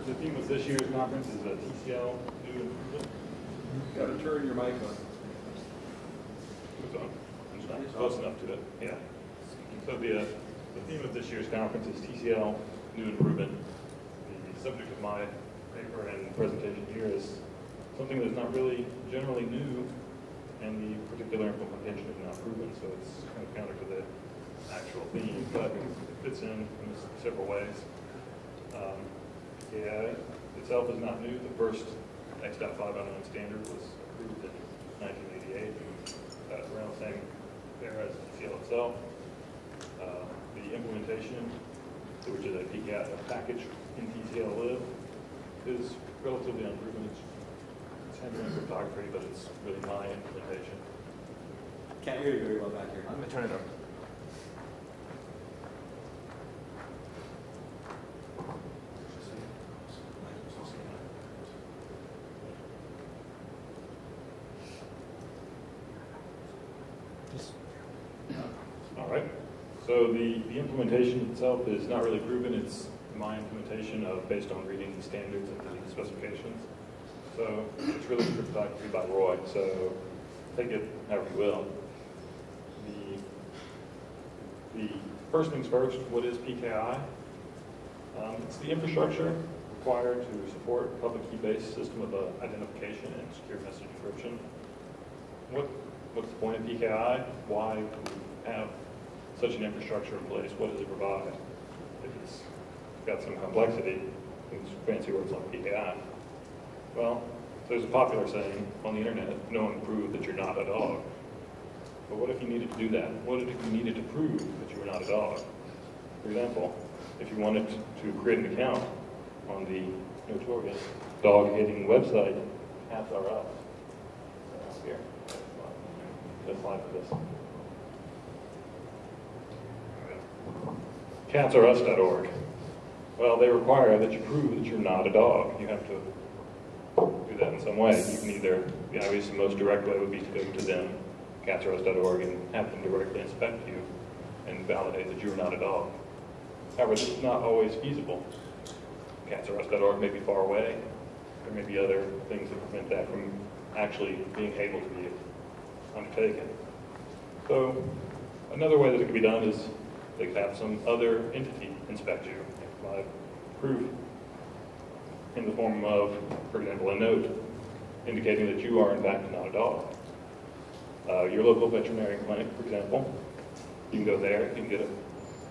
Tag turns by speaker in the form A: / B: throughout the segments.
A: The theme of this year's conference is TCL New Improvement.
B: You got to turn your mic on.
A: It's on. It's not close enough to it. Yeah. So the theme of this year's conference is TCL New Improvement. The subject of my paper and presentation here is something that's not really generally new, and the particular implementation is not proven, so it's kind of counter to the actual theme, but it fits in several ways. PKI itself is not new. The first X.5 unknown standard was approved in 1988, around the same era as TCL itself. The implementation, which is a PKI package in TCL Live, is relatively unproven. It's handling cryptography, but it's really my implementation.
C: Can't hear you very well back here.
A: I'm going to turn it up. All right. So the implementation itself is not really proven. It's my implementation based on reading the standards and the specifications. So it's really cryptography by Roy. So take it however you will. The first things first, what is PKI? It's the infrastructure required to support a public key-based system of identification and secure message encryption. What's the point of PKI? Why do we have such an infrastructure in place? What does it provide? It's got some complexity, it's fancy words like PKI. Well, there's a popular saying on the internet, no one proved that you're not a dog. But what if you needed to do that? What if you needed to prove that you were not a dog? For example, if you wanted to create an account on the notorious dog-hating website, Cats Are Us. Here, let's slide for this. CatsAreUs.org. Well, they require that you prove that you're not a dog. You have to do that in some way. You can either, obviously the most direct way would be to go to them, CatsAreUs.org, and have them directly inspect you and validate that you're not a dog. However, this is not always feasible. CatsAreUs.org may be far away. There may be other things that prevent that from actually being able to be undertaken. So another way that it could be done is they could have some other entity inspect you and provide proof in the form of, for example, a note indicating that you are in fact not a dog. Your local veterinary clinic, for example, you can go there, you can get it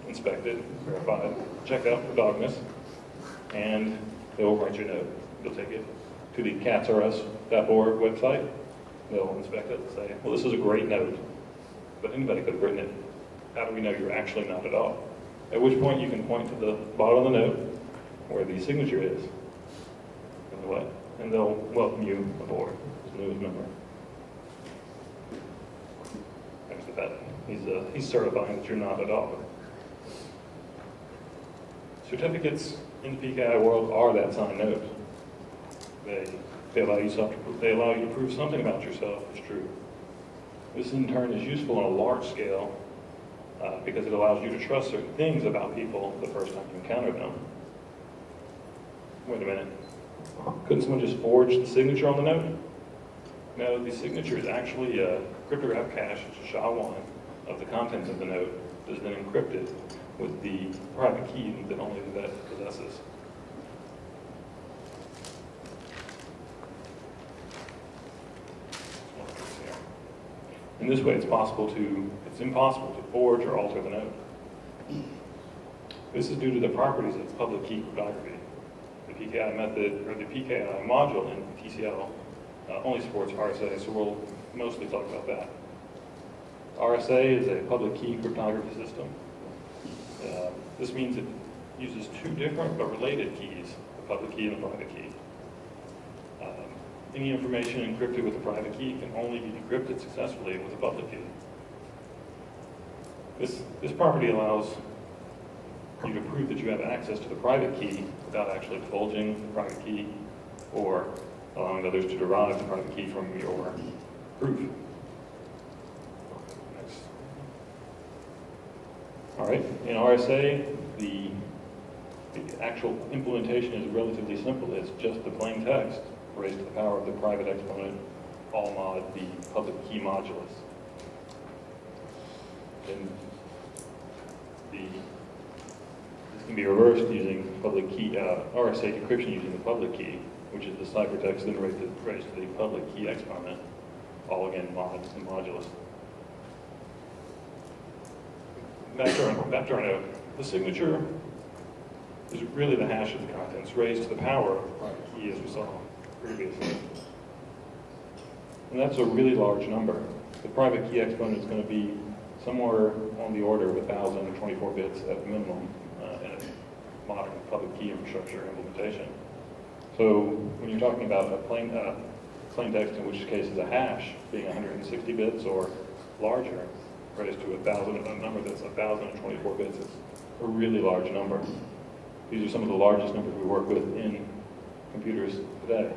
A: inspected, verified, checked out for dogness, and they will write you a note. You'll take it to the CatsAreUs.org website. They'll inspect it and say, well, this is a great note, but anybody could have written it. How do we know you're actually not a dog? At which point you can point to the bottom of the note where the signature is, and they'll welcome you aboard as a newest member. Thanks to that, he's certifying that you're not a dog. Certificates in the PKI world are that signed note. They allow you to prove something about yourself is true. This in turn is useful on a large scale because it allows you to trust certain things about people the first time you encounter them. Wait a minute. Couldn't someone just forge the signature on the note? No, the signature is actually a cryptographic cache, SHA-1, of the contents of the note that is then encrypted with the private key that only the vet possesses. In this way, it's impossible to forge or alter the note. This is due to the properties of public key cryptography. The PKI method, or the PKI module in TCL only supports RSA, so we'll mostly talk about that. RSA is a public key cryptography system. This means it uses two different but related keys, the public key and the private key. Any information encrypted with a private key can only be decrypted successfully with a public key. This property allows you to prove that you have access to the private key without actually divulging the private key or allowing others to derive the private key from your proof. Next. All right, in RSA, the its actual implementation is relatively simple. It's just the plain text raised to the power of the private exponent, all mod the public key modulus. And this can be reversed using public key, RSA decryption using the public key, which is the ciphertext then raised to the public key exponent, all again mod the modulus. Back to our note. The signature is really the hash of the contents raised to the power of the private key, as we saw previously. And that's a really large number. The private key exponent is going to be somewhere on the order of 1,024 bits at minimum in a modern public key infrastructure implementation. So when you're talking about a plain text, in which case is a hash, being 160 bits or larger, raised to a number that's 1,024 bits, it's a really large number. These are some of the largest numbers we work with in computers today.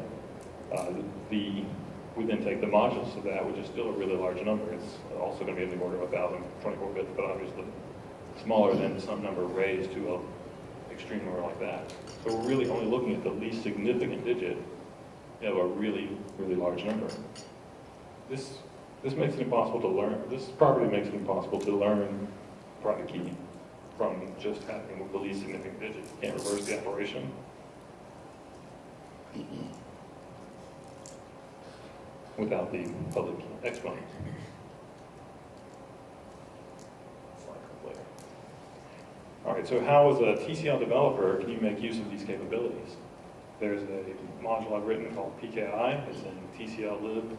A: We then take the modulus of that, which is still a really large number. It's also going to be in the order of 1,024 bits, but obviously smaller than some number raised to an extreme number like that. So we're really only looking at the least significant digit of a really, really large number. This makes it impossible to learn. This property makes it impossible to learn private key from just having the least significant digit. You can't reverse the operation. Without the public exponent. All right, so how as a TCL developer can you make use of these capabilities? There's a module I've written called PKI. It's in TCL lib.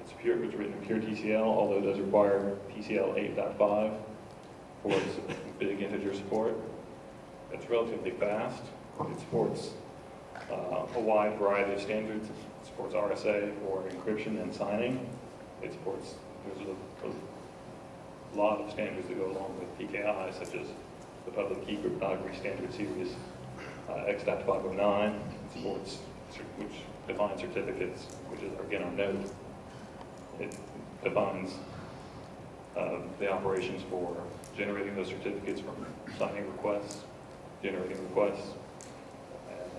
A: It's written in pure TCL, although it does require TCL 8.5 for its big integer support. It's relatively fast. It supports a wide variety of standards. It supports RSA for encryption and signing. It supports, there's a lot of standards that go along with PKI, such as the public key cryptography standard series X.509. It supports, which defines certificates, which is again our node. It defines the operations for generating those certificates from signing requests, generating requests,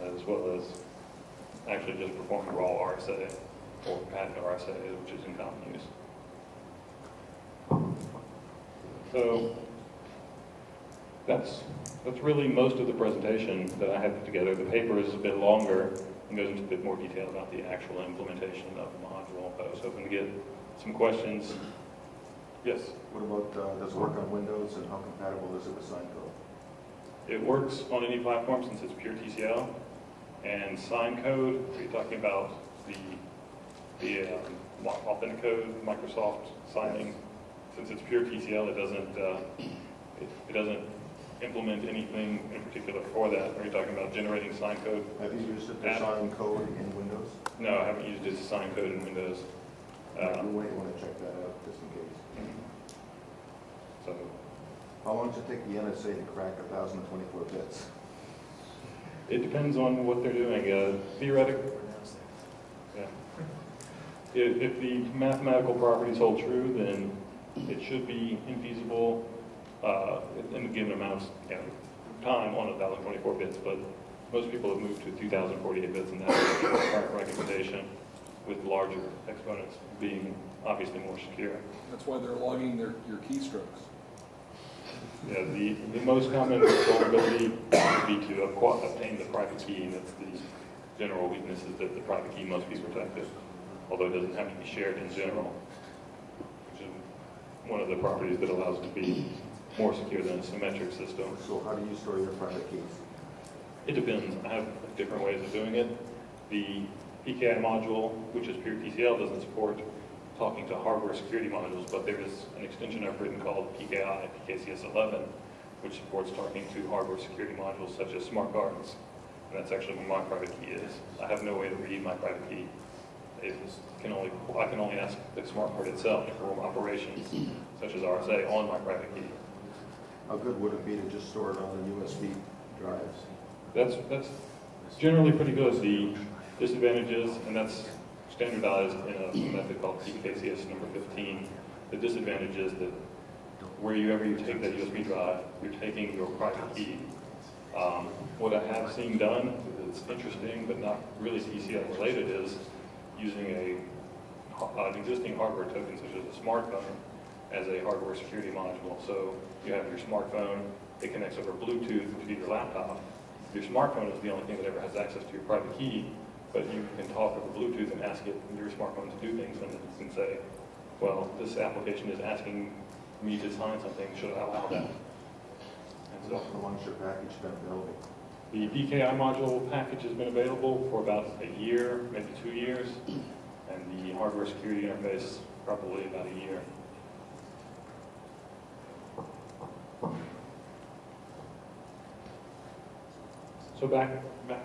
A: as well as actually just performing raw RSA or patent RSA, which is in common use. So that's really most of the presentation that I have put together. The paper is a bit longer and goes into a bit more detail about the actual implementation of the module. But I was hoping to get some questions. Yes?
D: What about, does it work on Windows, and how compatible is it with sign code?
A: It works on any platform since it's pure TCL. And sign code, are you talking about the Authenticode, Microsoft signing? Since it's pure TCL, it doesn't implement anything in particular for that. Are you talking about generating sign code?
D: Have you used it to sign code in Windows?
A: No, I haven't used it to sign code in Windows.
D: You might want to check that out just in case.
A: So,
D: how long does it take the NSA to crack 1,024 bits?
A: it depends on what they're doing. Theoretically, yeah. If the mathematical properties hold true, then it should be infeasible in a given amount of time on 1,024 bits, but most people have moved to 2,048 bits, and that's the current recommendation, with larger exponents being obviously more secure.
B: That's why they're logging your keystrokes.
A: Yeah, the most common vulnerability would be to obtain the private key, and that's the general weakness is that the private key must be protected, although it doesn't have to be shared in general, which is one of the properties that allows it to be more secure than a symmetric system.
D: So how do you store your private keys?
A: It depends. I have different ways of doing it. The PKI module, which is pure TCL, doesn't support talking to hardware security modules, but there is an extension I've written called PKI, PKCS11, which supports talking to hardware security modules such as smart cards. And that's actually what my private key is. I have no way to read my private key. I can only ask the smart card itself to perform operations such as RSA on my private key.
D: How good would it be to just store it on the USB drives?
A: That's generally pretty good. The disadvantages, and that's standardized in a method called PKCS number 15. The disadvantage is that wherever you take that USB drive, you're taking your private key. What I have seen done, that's interesting but not really Tcl related, is using an existing hardware token such as a smartphone as a hardware security module. So you have your smartphone, it connects over Bluetooth to your laptop. Your smartphone is the only thing that ever has access to your private key, but you can talk over Bluetooth and ask it, your smartphone, to do things, and it can say, well, this application is asking me to sign something, should I allow that? And so
D: How long's your package been available?
A: the PKI module package has been available for about a year, maybe 2 years, and the hardware security interface probably about a year. So back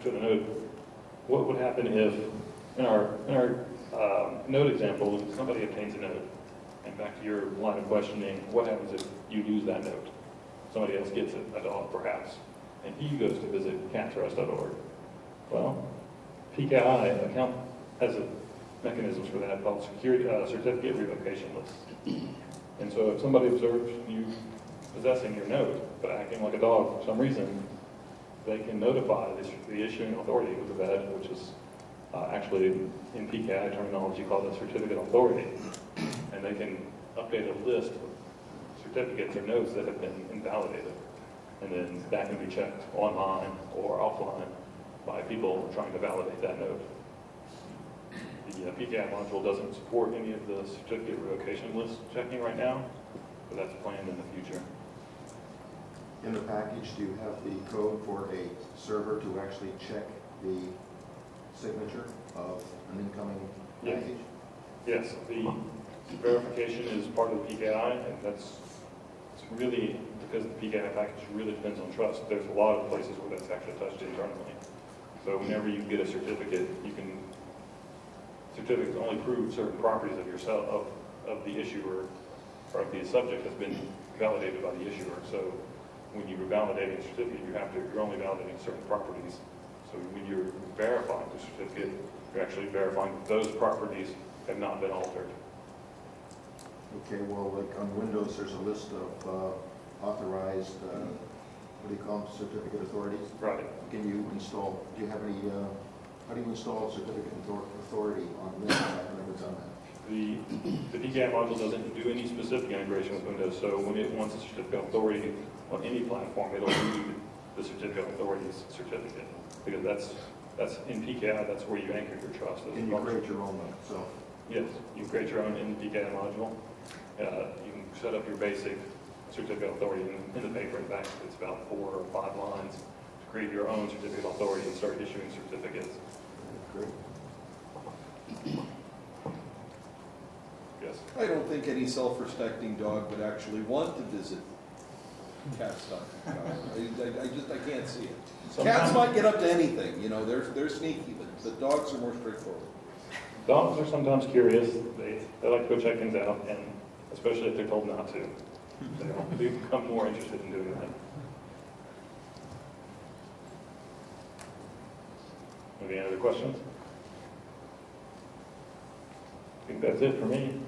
A: to the node. What would happen if, in our node example, somebody obtains a node, and back to your line of questioning, what happens if you lose that node? Somebody else gets it, a dog perhaps, and he goes to visit cattrust.org. Well, PKI account has a mechanisms for that called certificate revocation lists. And so if somebody observes you possessing your node, but acting like a dog for some reason, they can notify the issuing authority with the VED, which is actually in PKI terminology called a certificate authority. And they can update a list of certificates or nodes that have been invalidated. And then that can be checked online or offline by people trying to validate that node. The PKI module doesn't support any of the certificate revocation list checking right now, but that's planned in the future.
D: In the package, do you have the code for a server to actually check the signature of an incoming
A: Yes.
D: package?
A: Yes, the verification is part of the PKI, and it's really, because the PKI package really depends on trust. There's a lot of places where that's actually touched internally. So whenever you get a certificate, certificates only prove certain properties of yourself, of the issuer, or of the subject has been validated by the issuer. So when you're validating a certificate, you're only validating certain properties. So when you're verifying the certificate, you're actually verifying that those properties have not been altered.
D: Okay, well, like on Windows, there's a list of authorized, what do you call them, certificate authorities?
A: Right.
D: Can you install, do you have any, how do you install certificate authority on Windows? I've never done that.
A: The PKI module doesn't do any specific integration with Windows, so when it wants a certificate authority on any platform, it'll need the certificate authority's certificate, because that's in PKI, that's where you anchor your trust.
D: Can you create your own one? So,
A: Yes, you create your own in the PKI module. You can set up your basic certificate authority in the paper. In fact, it's about 4 or 5 lines to create your own certificate authority and start issuing certificates.
D: great.
A: Yes.
B: I don't think any self-respecting dog would actually want to visit cats.com. I can't see it. Cats might get up to anything, you know, they're sneaky, but dogs are more straightforward.
A: Dogs are sometimes curious. They like to go check things out, and especially if they're told not to. They become more interested in doing that. Any other questions? I think that's it for me.